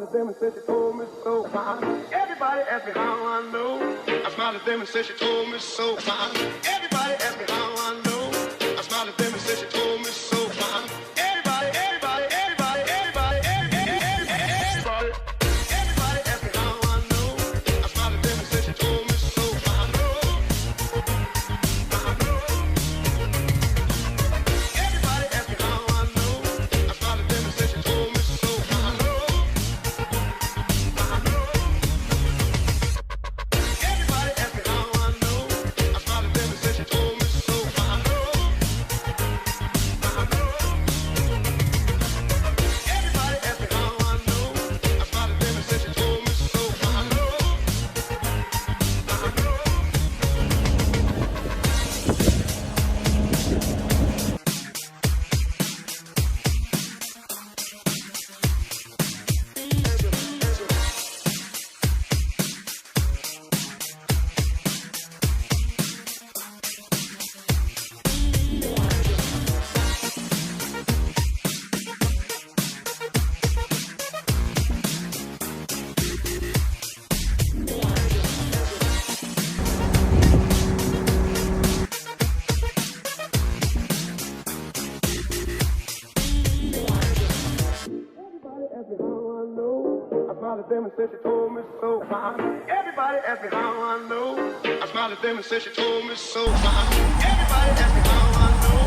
smiled at them and said she told me so. Everybody asked me how I know. I smiled at them and said she told me so. Everybody asked me how I know. I smiled at them and said she told me so. Everybody, everybody, everybody, everybody, everybody, everybody asked me how I know. I smiled at them and said she told me so. I know. Everybody asked me how I know. I smiled at them and said she told me so. I know. Everybody asked me how I know. I smiled at them and said she told me so. I know. Everybody asked me how I know. I smiled at them and said she told me so. I know. Them and said she told me so. Everybody asked me how I know. I smiled at them and said she told me so. Everybody asked me how I know.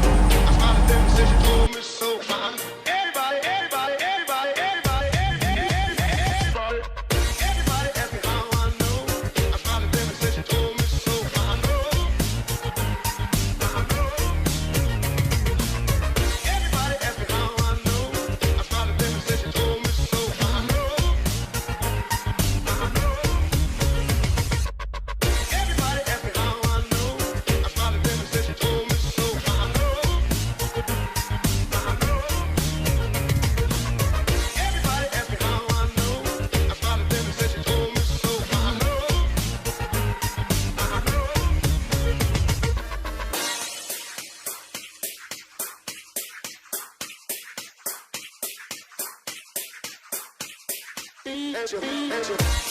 I smiled at them and said she told me so. Everybody, everybody, everybody, everybody, everybody, everybody asked me how I know. I smiled at them and said she told me so. I know. Everybody asked me how I know. I smiled at them and said she told me so. I know. Everybody asked me how I know. I smiled at them and said she told me so. I know. Everybody asked me how I know. I smiled at them and said she told me so. I know. Answer.